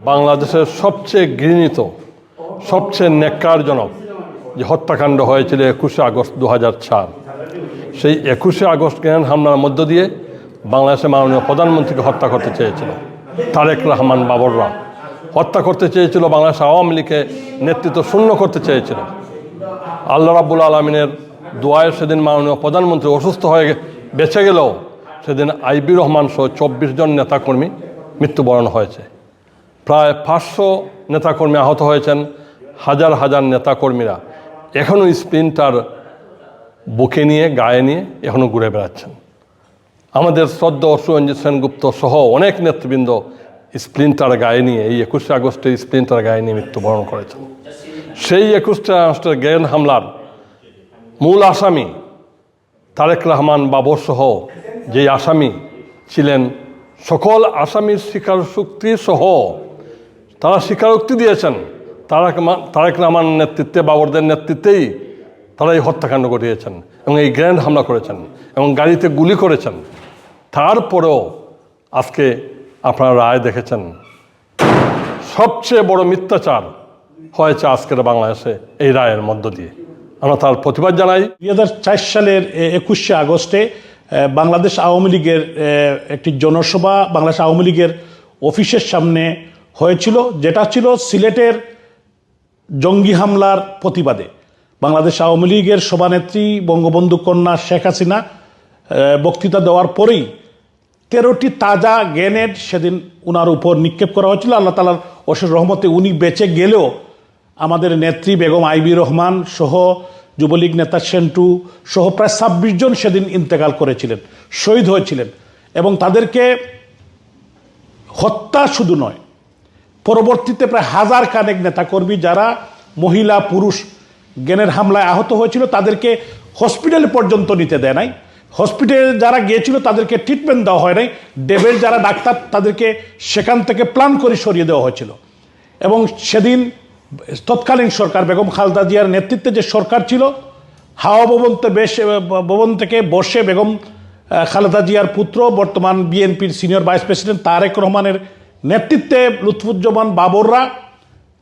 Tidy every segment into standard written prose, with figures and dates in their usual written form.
বাংলাদেশের সবচেয়ে ঘৃণিত, সবচেয়ে ন্যাক্কারজনক যে হত্যাকাণ্ড হয়েছিল 21শে আগস্ট 2004, সেই 21শে আগস্ট গ্রেনেড হামলার মধ্য দিয়ে বাংলাদেশের মাননীয় প্রধানমন্ত্রীকে হত্যা করতে চেয়েছিল তারেক রহমান বাবররা। হত্যা করতে চেয়েছিল, বাংলাদেশ আওয়ামী লীগকে নেতৃত্ব শূন্য করতে চেয়েছিল। আল্লাহ রাব্বুল আলমিনের দোয়ায় সেদিন মাননীয় প্রধানমন্ত্রী অসুস্থ হয়ে বেঁচে গেলেও সেদিন আইবি রহমান সহ 24 জন নেতাকর্মী মৃত্যুবরণ হয়েছে। প্রায় 500 নেতাকর্মী আহত হয়েছেন, হাজার হাজার নেতাকর্মীরা এখনও স্প্লিন্টার বুকে নিয়ে গায়ে নিয়ে এখনও ঘুরে বেড়াচ্ছেন। আমাদের শ্রদ্ধা সুরঞ্জিত সেনগুপ্ত সহ অনেক নেতৃবৃন্দ স্প্লিন্টার গায়ে নিয়ে এই 21শে আগস্টে স্প্লিন্টার গায়ে নিয়ে মৃত্যুবরণ করেছেন। সেই 21শে আগস্টের গ্রেনেড হামলার মূল আসামি তারেক রহমান বাবর সহ যেই আসামি ছিলেন, সকল আসামির স্বীকারোক্তি সহ তারা স্বীকারোক্তি দিয়েছেন তারেক রহমান নেতৃত্বে, বাবরদের নেতৃত্বেই তারা এই হত্যাকাণ্ড ঘটিয়েছেন এবং এই গ্রেনেড হামলা করেছেন এবং গাড়িতে গুলি করেছেন। তারপরেও আজকে আপনারা রায় দেখেছেন, সবচেয়ে বড় মিথ্যাচার হয়েছে আজকের বাংলাদেশে এই রায়ের মধ্য দিয়ে। আমরা তার প্রতিবাদ জানাই। 2004 সালের 21শে আগস্টে বাংলাদেশ আওয়ামী লীগের একটি জনসভা বাংলাদেশ আওয়ামী লীগের অফিসের সামনে হয়েছিল, যেটা ছিল সিলেটের জঙ্গি হামলার প্রতিবাদে। বাংলাদেশ আওয়ামী লীগের সভানেত্রী বঙ্গবন্ধু কন্যা শেখ হাসিনা বক্তৃতা দেওয়ার পরেই 13টি তাজা গ্রেনেড সেদিন উনার উপর নিক্ষেপ করা হয়েছিল। আল্লাহ তাআলার অশেষ রহমতে উনি বেঁচে গেলেও আমাদের নেত্রী বেগম আইবি রহমান সহ যুবলীগ নেতা সেন্টু সহ প্রায় 26 জন সেদিন ইন্তেকাল করেছিলেন, শহীদ হয়েছিলেন। এবং তাদেরকে হত্যা শুধু নয়, পরবর্তীতে প্রায় হাজার খানেক নেতাকর্মী যারা মহিলা পুরুষ গ্রেনেড হামলায় আহত হয়েছিল তাদেরকে হসপিটালে পর্যন্ত নিতে দেয় নাই। হসপিটালে যারা গিয়েছিল তাদেরকে ট্রিটমেন্ট দেওয়া হয় নাই। ডেবের যারা ডাক্তার তাদেরকে সেখান থেকে প্ল্যান করে সরিয়ে দেওয়া হয়েছিল। এবং সেদিন তৎকালীন সরকার বেগম খালেদা জিয়ার নেতৃত্বে যে সরকার ছিল, হাওয়া ভবন থেকে বসে বেগম খালেদা জিয়ার পুত্র বর্তমান বিএনপির সিনিয়র ভাইস প্রেসিডেন্ট তারেক রহমানের নেতৃত্বে লুৎফুজ্জামান বাবররা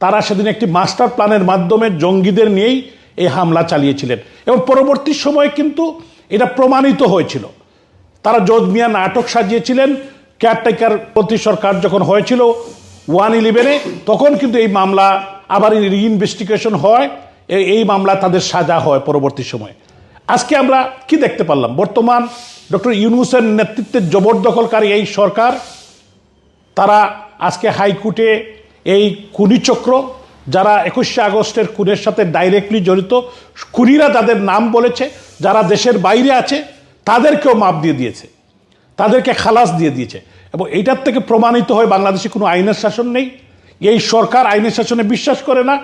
তারা সেদিন একটি মাস্টার প্ল্যানের মাধ্যমে জঙ্গিদের নিয়েই এই হামলা চালিয়েছিলেন। এবং পরবর্তী সময়ে কিন্তু এটা প্রমাণিত হয়েছিল। তারা জজ মিয়া নাটক সাজিয়েছিলেন। কেয়ারটেকার প্রতি সরকার যখন হয়েছিল 1/11-এ, তখন কিন্তু এই মামলা আবার রিইনভেস্টিগেশন হয়, এই মামলা তাদের সাজা হয় পরবর্তী সময়ে। আজকে আমরা কি দেখতে পারলাম? বর্তমান ডক্টর ইউনূসের নেতৃত্বে জবরদখলকারী এই সরকার, তারা আজকে হাইকোর্টে এই খুনি চক্র যারা 21শে আগস্টের খুনের সাথে ডাইরেক্টলি জড়িত, খুনিরা যাদের নাম বলেছে, যারা দেশের বাইরে আছে তাদেরকেও মাপ দিয়ে দিয়েছে, তাদেরকে খালাস দিয়ে দিয়েছে। এবং এইটার থেকে প্রমাণিত হয় বাংলাদেশে কোনো আইনের শাসন নেই। এই সরকার আইনের শাসনে বিশ্বাস করে না।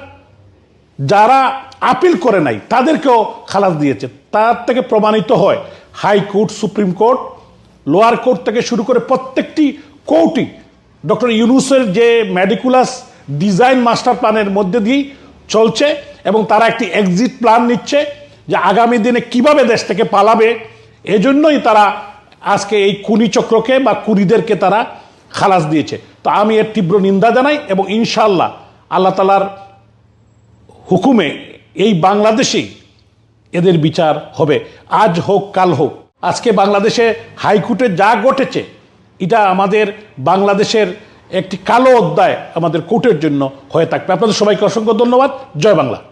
যারা আপিল করে নাই তাদেরকেও খালাস দিয়েছে। তার থেকে প্রমাণিত হয় high court, supreme court, lower court থেকে শুরু করে প্রত্যেকটি কোর্টই ডক্টর ইউনূসের যে ম্যাডিকুলাস ডিজাইন মাস্টার প্ল্যানের মধ্যে দিয়েই চলছে। এবং তারা একটি এক্সিট প্ল্যান নিচ্ছে যে আগামী দিনে কিভাবে দেশ থেকে পালাবে। এজন্যই তারা আজকে এই খুনি চক্রকে বা খুনিদেরকে তারা খালাস দিয়েছে। তো আমি এর তীব্র নিন্দা জানাই এবং ইনশাআল্লাহ আল্লাহ তাআলার হুকুমে এই বাংলাদেশেই এদের বিচার হবে, আজ হোক কাল হোক। আজকে বাংলাদেশে হাইকোর্টে যা ঘটেছে এটা আমাদের বাংলাদেশের একটি কালো অধ্যায় আমাদের কোর্টের জন্য হয়ে থাকবে। আপনাদের সবাইকে অসংখ্য ধন্যবাদ। জয় বাংলা।